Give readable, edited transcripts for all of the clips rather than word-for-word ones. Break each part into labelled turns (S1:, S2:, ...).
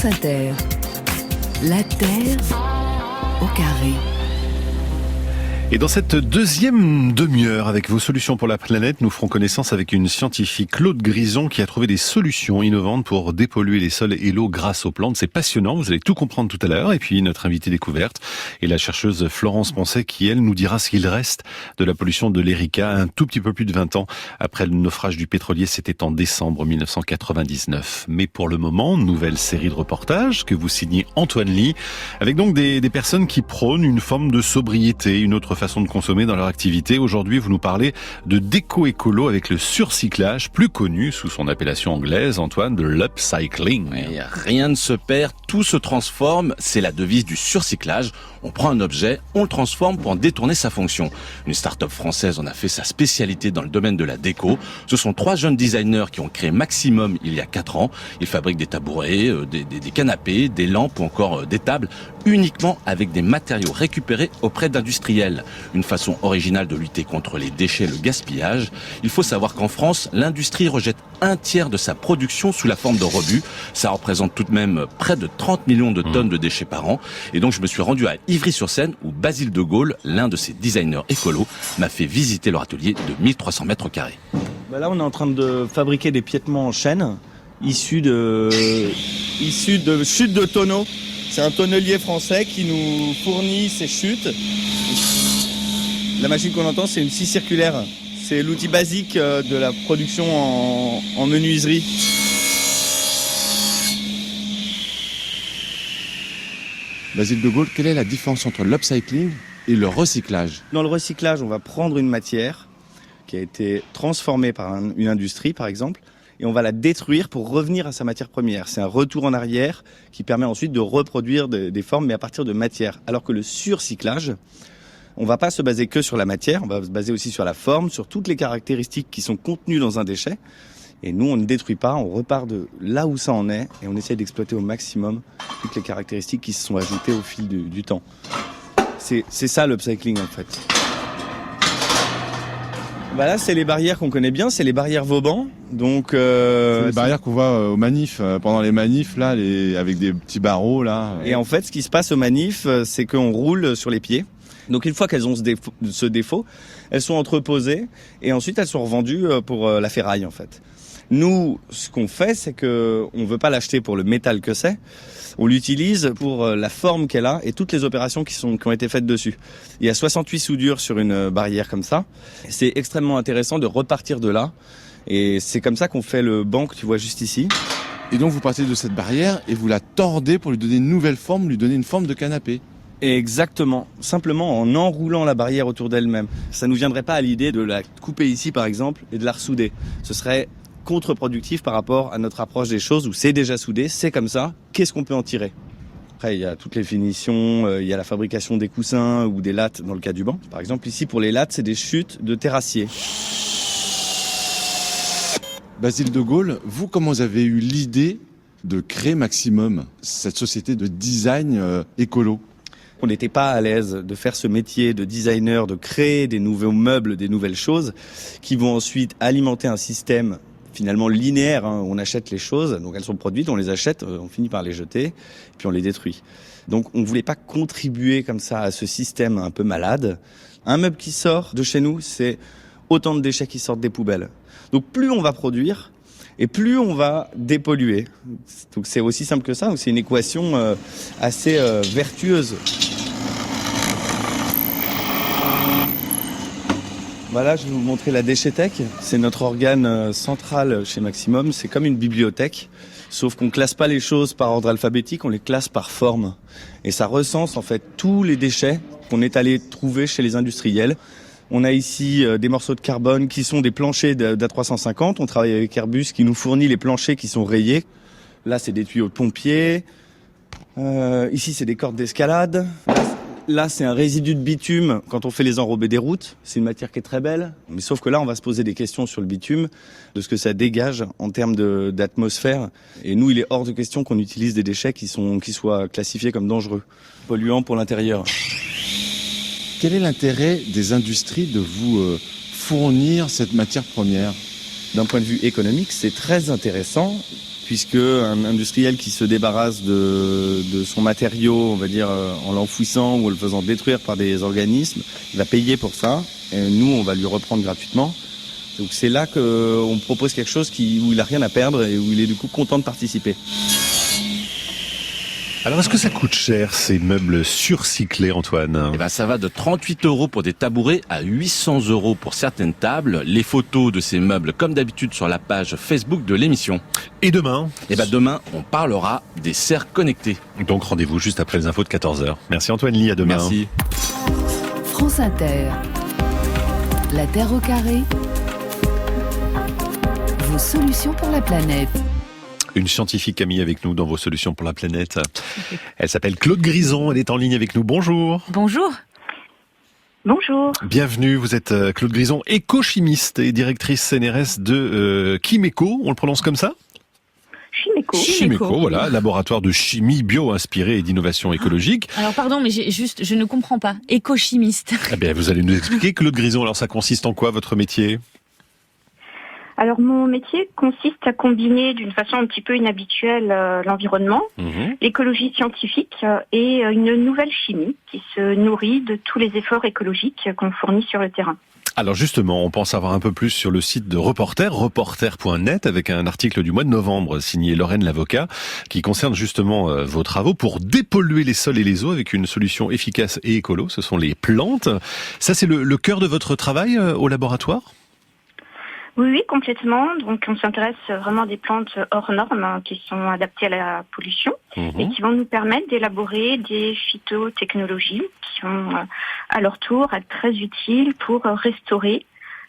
S1: France Inter. La Terre au carré.
S2: Et dans cette deuxième demi-heure, avec vos solutions pour la planète, nous ferons connaissance avec une scientifique, Claude Grison, qui a trouvé des solutions innovantes pour dépolluer les sols et l'eau grâce aux plantes. C'est passionnant, vous allez tout comprendre tout à l'heure. Et puis notre invitée découverte est la chercheuse Florence Poncet, qui elle nous dira ce qu'il reste de la pollution de l'Erika un tout petit peu plus de 20 ans après le naufrage du pétrolier. C'était en décembre 1999. Mais pour le moment, nouvelle série de reportages que vous signez Antoine Ly, avec donc des personnes qui prônent une forme de sobriété, une autre façon de consommer dans leur activité. Aujourd'hui, vous nous parlez de déco-écolo avec le surcyclage, plus connu sous son appellation anglaise, Antoine, de l'upcycling.
S3: Et rien ne se perd, tout se transforme, c'est la devise du surcyclage. On prend un objet, on le transforme pour en détourner sa fonction. Une start-up française en a fait sa spécialité dans le domaine de la déco. Ce sont 3 jeunes designers qui ont créé Maximum il y a 4 ans. Ils fabriquent des tabourets, des canapés, des lampes ou encore des tables, uniquement avec des matériaux récupérés auprès d'industriels. Une façon originale de lutter contre les déchets et le gaspillage. Il faut savoir qu'en France, l'industrie rejette 1/3 de sa production sous la forme de rebut. Ça représente tout de même près de 30 millions de tonnes de déchets par an. Et donc je me suis rendu à Ivry-sur-Seine où Basile de Gaulle, l'un de ses designers écolos, m'a fait visiter leur atelier de 1300 mètres carrés.
S4: Là, on est en train de fabriquer des piétements en chaîne issus de chutes de tonneaux. C'est un tonnelier français qui nous fournit ces chutes. La machine qu'on entend, c'est une scie circulaire. C'est l'outil basique de la production en menuiserie.
S5: Basile de Gaulle, quelle est la différence entre l'upcycling et le recyclage ?
S4: Dans le recyclage, on va prendre une matière qui a été transformée par une industrie, par exemple, et on va la détruire pour revenir à sa matière première. C'est un retour en arrière qui permet ensuite de reproduire des formes, mais à partir de matière. Alors que le surcyclage, on va pas se baser que sur la matière, on va se baser aussi sur la forme, sur toutes les caractéristiques qui sont contenues dans un déchet. Et nous, on ne détruit pas, on repart de là où ça en est et on essaie d'exploiter au maximum toutes les caractéristiques qui se sont ajoutées au fil du temps. C'est ça l'upcycling en fait. Là, c'est les barrières qu'on connaît bien, c'est les barrières Vauban. Donc,
S5: c'est les barrières qu'on voit aux manifs, pendant les manifs, là, avec des petits barreaux. Là.
S4: Et en fait, ce qui se passe aux manifs, c'est qu'on roule sur les pieds. Donc une fois qu'elles ont ce défaut, elles sont entreposées et ensuite elles sont revendues pour la ferraille en fait. Nous, ce qu'on fait, c'est que on veut pas l'acheter pour le métal que c'est. On l'utilise pour la forme qu'elle a et toutes les opérations qui ont été faites dessus. Il y a 68 soudures sur une barrière comme ça. C'est extrêmement intéressant de repartir de là. Et c'est comme ça qu'on fait le banc que tu vois juste ici.
S5: Et donc vous partez de cette barrière et vous la tordez pour lui donner une nouvelle forme, lui donner une forme de canapé.
S4: Exactement, simplement en enroulant la barrière autour d'elle-même. Ça nous viendrait pas à l'idée de la couper ici par exemple et de la ressouder. Ce serait contre-productif par rapport à notre approche des choses où c'est déjà soudé, c'est comme ça, qu'est-ce qu'on peut en tirer ? Après il y a toutes les finitions, il y a la fabrication des coussins ou des lattes dans le cas du banc. Par exemple ici pour les lattes c'est des chutes de terrassiers.
S5: Basile de Gaulle, vous comment vous avez eu l'idée de créer Maximum, cette société de design écolo ?
S4: On n'était pas à l'aise de faire ce métier de designer, de créer des nouveaux meubles, des nouvelles choses qui vont ensuite alimenter un système finalement linéaire. On achète les choses, donc elles sont produites, on les achète, on finit par les jeter, puis on les détruit. Donc on ne voulait pas contribuer comme ça à ce système un peu malade. Un meuble qui sort de chez nous, c'est autant de déchets qui sortent des poubelles. Donc plus on va produire, et plus on va dépolluer. Donc c'est aussi simple que ça, donc c'est une équation assez vertueuse. Voilà, je vais vous montrer la déchetthèque. C'est notre organe central chez Maximum, c'est comme une bibliothèque, sauf qu'on classe pas les choses par ordre alphabétique, on les classe par forme. Et ça recense en fait tous les déchets qu'on est allé trouver chez les industriels. On a ici des morceaux de carbone qui sont des planchers d'A350. On travaille avec Airbus qui nous fournit les planchers qui sont rayés. Là, c'est des tuyaux de pompiers. Ici, c'est des cordes d'escalade. Là, c'est un résidu de bitume quand on fait les enrobés des routes. C'est une matière qui est très belle. Mais sauf que là, on va se poser des questions sur le bitume, de ce que ça dégage en termes d'atmosphère. Et nous, il est hors de question qu'on utilise des déchets qui soient classifiés comme dangereux, polluants pour l'intérieur.
S5: Quel est l'intérêt des industries de vous fournir cette matière première ?
S4: D'un point de vue économique, c'est très intéressant puisque un industriel qui se débarrasse de son matériau, on va dire en l'enfouissant ou en le faisant détruire par des organismes, il va payer pour ça, et nous on va lui reprendre gratuitement. Donc c'est là qu'on propose quelque chose où il a rien à perdre et où il est du coup content de participer.
S2: Alors, est-ce que ça coûte cher, ces meubles surcyclés, Antoine?
S3: Eh ben, ça va de 38 € pour des tabourets à 800 € pour certaines tables. Les photos de ces meubles, comme d'habitude, sur la page Facebook de l'émission.
S2: Et demain?
S3: Eh ben, demain, on parlera des serres connectées.
S2: Donc, rendez-vous juste après les infos de 14h. Merci Antoine Ly, à demain.
S3: Merci.
S1: France Inter. La Terre au carré. Vos solutions pour la planète.
S2: Une scientifique a mis avec nous dans vos solutions pour la planète. Elle s'appelle Claude Grison, elle est en ligne avec nous. Bonjour.
S6: Bonjour. Bonjour.
S2: Bienvenue, vous êtes Claude Grison, éco-chimiste et directrice CNRS de Chimeco, on le prononce comme ça ? Chimeco, voilà, laboratoire de chimie bio-inspirée et d'innovation écologique.
S6: Alors pardon, mais je ne comprends pas. Éco-chimiste.
S2: Eh bien, vous allez nous expliquer, Claude Grison. Alors, ça consiste en quoi, votre métier ?
S7: Alors mon métier consiste à combiner d'une façon un petit peu inhabituelle l'environnement, l'écologie scientifique et une nouvelle chimie qui se nourrit de tous les efforts écologiques qu'on fournit sur le terrain.
S2: Alors justement, on pense savoir un peu plus sur le site de Reporter, reporter.net, avec un article du mois de novembre signé Lorraine Lavocat, qui concerne justement vos travaux pour dépolluer les sols et les eaux avec une solution efficace et écolo, ce sont les plantes. Ça, c'est le cœur de votre travail au laboratoire ?
S7: Oui, complètement. Donc, on s'intéresse vraiment à des plantes hors normes qui sont adaptées à la pollution et qui vont nous permettre d'élaborer des phytotechnologies qui vont, à leur tour, être très utiles pour restaurer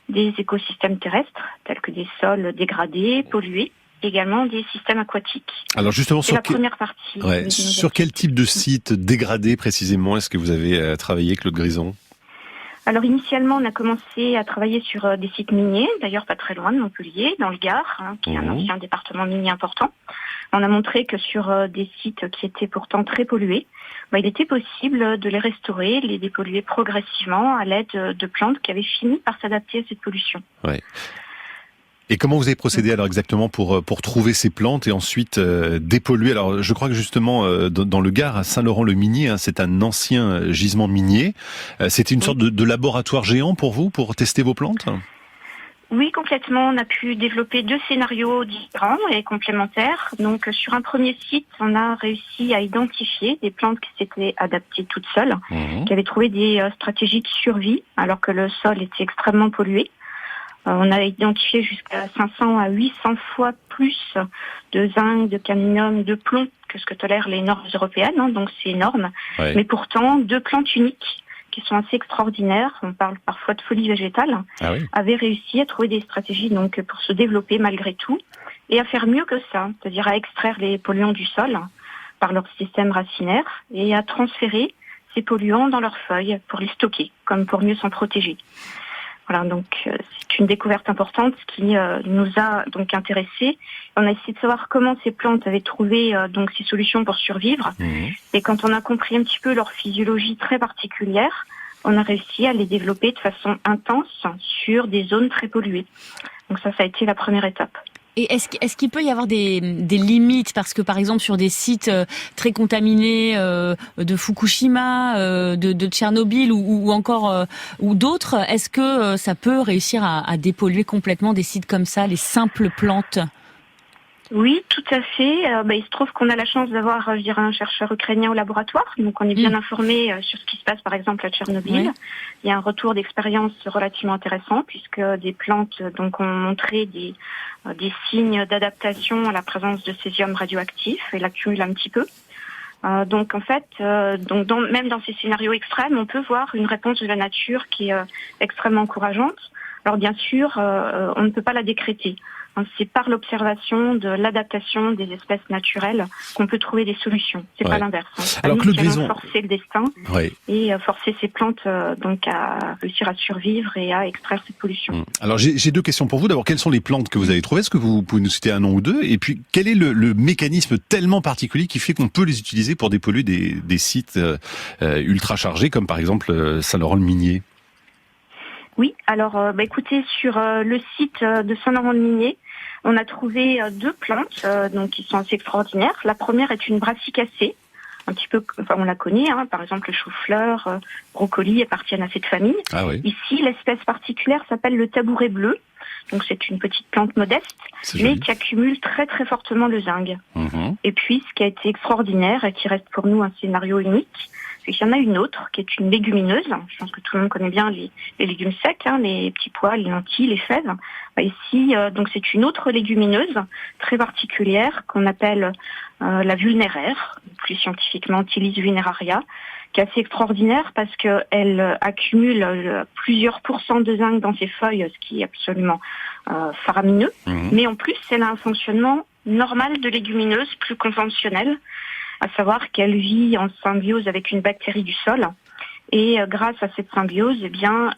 S7: des écosystèmes terrestres, tels que des sols dégradés, pollués, également des systèmes aquatiques.
S2: Alors justement,
S7: c'est la première partie.
S2: Ouais, sur quel type de site dégradé précisément est-ce que vous avez travaillé, Claude Grison ?
S7: Alors initialement, on a commencé à travailler sur des sites miniers, d'ailleurs pas très loin de Montpellier, dans le Gard, qui est un ancien département minier important. On a montré que sur des sites qui étaient pourtant très pollués, il était possible de les restaurer, de les dépolluer progressivement à l'aide de plantes qui avaient fini par s'adapter à cette pollution.
S2: Ouais. Et comment vous avez procédé alors exactement pour trouver ces plantes et ensuite dépolluer ? Alors je crois que justement dans le Gard, à Saint-Laurent-le-Minier, c'est un ancien gisement minier. C'était une sorte de laboratoire géant pour vous, pour tester vos plantes ?
S7: Oui, complètement. On a pu développer 2 scénarios différents et complémentaires. Donc sur un premier site, on a réussi à identifier des plantes qui s'étaient adaptées toutes seules, qui avaient trouvé des stratégies de survie alors que le sol était extrêmement pollué. On a identifié jusqu'à 500 à 800 fois plus de zinc, de cadmium, de plomb que ce que tolèrent les normes européennes, donc c'est énorme. Ouais. Mais pourtant, 2 plantes uniques qui sont assez extraordinaires, on parle parfois de folie végétale, avaient réussi à trouver des stratégies donc pour se développer malgré tout et à faire mieux que ça, c'est-à-dire à extraire les polluants du sol par leur système racinaire et à transférer ces polluants dans leurs feuilles pour les stocker, comme pour mieux s'en protéger. Voilà, donc c'est une découverte importante qui nous a donc intéressés. On a essayé de savoir comment ces plantes avaient trouvé donc ces solutions pour survivre. Et quand on a compris un petit peu leur physiologie très particulière, on a réussi à les développer de façon intense sur des zones très polluées. Donc ça a été la première étape.
S6: Et est-ce qu'il peut y avoir des limites, parce que par exemple sur des sites très contaminés de Fukushima, de Tchernobyl ou encore ou d'autres, est-ce que ça peut réussir à dépolluer complètement des sites comme ça, les simples plantes ?
S7: Oui, tout à fait. Il se trouve qu'on a la chance d'avoir, un chercheur ukrainien au laboratoire, donc on est bien informé sur ce qui se passe par exemple à Tchernobyl. Il y a un retour d'expérience relativement intéressant puisque des plantes donc ont montré des signes d'adaptation à la présence de césium radioactif et l'accumulent un petit peu. Donc en fait, même dans ces scénarios extrêmes, on peut voir une réponse de la nature qui est extrêmement encourageante. Alors bien sûr, on ne peut pas la décréter. C'est par l'observation de l'adaptation des espèces naturelles qu'on peut trouver des solutions. C'est pas l'inverse.
S2: Alors Claude Grison,
S7: forcer le destin et forcer ces plantes donc à réussir à survivre et à extraire cette pollution.
S2: Alors j'ai 2 questions pour vous. D'abord, quelles sont les plantes que vous avez trouvées ? Est-ce que vous pouvez nous citer un nom ou 2 ? Et puis, quel est le mécanisme tellement particulier qui fait qu'on peut les utiliser pour dépolluer des sites ultra chargés, comme par exemple Saint-Laurent-le-Minier ?
S7: Oui, alors écoutez, sur le site de Saint-Laurent-le-Minier, On a trouvé 2 plantes donc qui sont assez extraordinaires. La première est une brassicacée, un petit peu, enfin on la connaît, par exemple le chou-fleur, brocoli appartiennent à cette famille.
S2: Ah oui.
S7: Ici, l'espèce particulière s'appelle le tabouret bleu. Donc c'est une petite plante modeste, mais qui accumule très très fortement le zinc. Et puis ce qui a été extraordinaire et qui reste pour nous un scénario unique, c'est qu'il y en a une autre qui est une légumineuse. Je pense que tout le monde connaît bien les légumes secs, les petits pois, les lentilles, les fèves. Ici, donc c'est une autre légumineuse très particulière qu'on appelle la vulnéraire, plus scientifiquement Tilis vulneraria, qui est assez extraordinaire parce qu'elle accumule plusieurs pourcents de zinc dans ses feuilles, ce qui est absolument faramineux. Mais en plus, elle a un fonctionnement normal de légumineuse, plus conventionnel, à savoir qu'elle vit en symbiose avec une bactérie du sol. Et grâce à cette symbiose,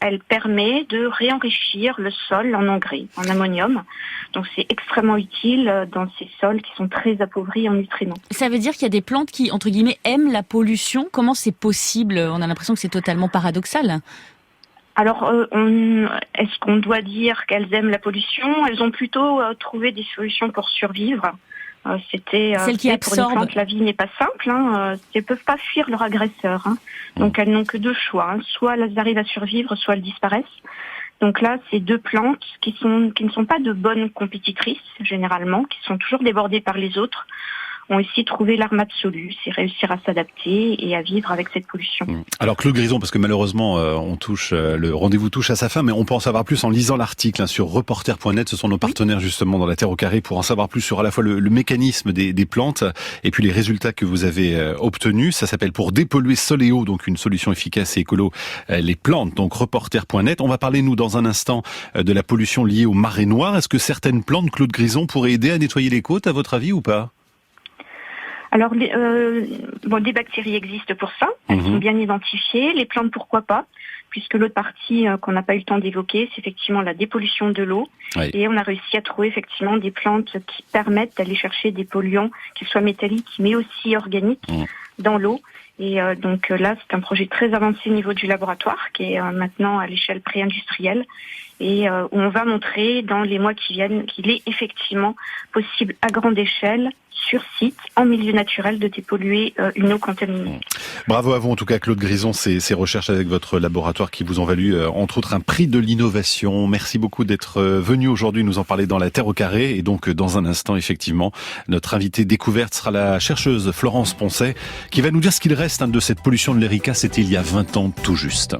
S7: elle permet de réenrichir le sol en engrais, en ammonium. Donc c'est extrêmement utile dans ces sols qui sont très appauvris en nutriments.
S6: Ça veut dire qu'il y a des plantes qui, entre guillemets, aiment la pollution. Comment c'est possible? On a l'impression que c'est totalement paradoxal.
S7: Alors, est-ce qu'on doit dire qu'elles aiment la pollution? Elles ont plutôt trouvé des solutions pour survivre.
S6: Celles qui absorbent.
S7: Pour une plante, la vie n'est pas simple. Elles peuvent pas fuir leur agresseur. Donc elles n'ont que 2 choix. Soit elles arrivent à survivre, soit elles disparaissent. Donc là, c'est 2 plantes qui ne sont pas de bonnes compétitrices généralement, qui sont toujours débordées par les autres, ont ici trouvé l'arme absolue, c'est réussir à s'adapter et à vivre avec cette pollution.
S2: Alors Claude Grison, parce que malheureusement le rendez-vous touche à sa fin, mais on peut en savoir plus en lisant l'article sur reporter.net. Ce sont nos partenaires justement dans la Terre au carré pour en savoir plus sur à la fois le mécanisme des plantes et puis les résultats que vous avez obtenus. Ça s'appelle Pour dépolluer sol et eau, donc une solution efficace et écolo, les plantes, donc reporter.net. On va parler nous dans un instant de la pollution liée aux marées noires. Est-ce que certaines plantes, Claude Grison, pourraient aider à nettoyer les côtes à votre avis ou pas?
S7: Alors, des bactéries existent pour ça, elles sont bien identifiées. Les plantes, pourquoi pas, puisque l'autre partie qu'on n'a pas eu le temps d'évoquer, c'est effectivement la dépollution de l'eau. Oui. Et on a réussi à trouver effectivement des plantes qui permettent d'aller chercher des polluants, qu'ils soient métalliques mais aussi organiques, dans l'eau. Et donc là, c'est un projet très avancé au niveau du laboratoire, qui est maintenant à l'échelle pré-industrielle, et où on va montrer dans les mois qui viennent qu'il est effectivement possible à grande échelle, sur site, en milieu naturel, de dépolluer une eau contaminée.
S2: Bravo à vous en tout cas Claude Grison, ces recherches avec votre laboratoire qui vous ont valu entre autres un prix de l'innovation. Merci beaucoup d'être venu aujourd'hui nous en parler dans la Terre au carré. Et donc dans un instant effectivement, notre invitée découverte sera la chercheuse Florence Poncet qui va nous dire ce qu'il reste de cette pollution de l'Erika. C'était il y a 20 ans tout juste.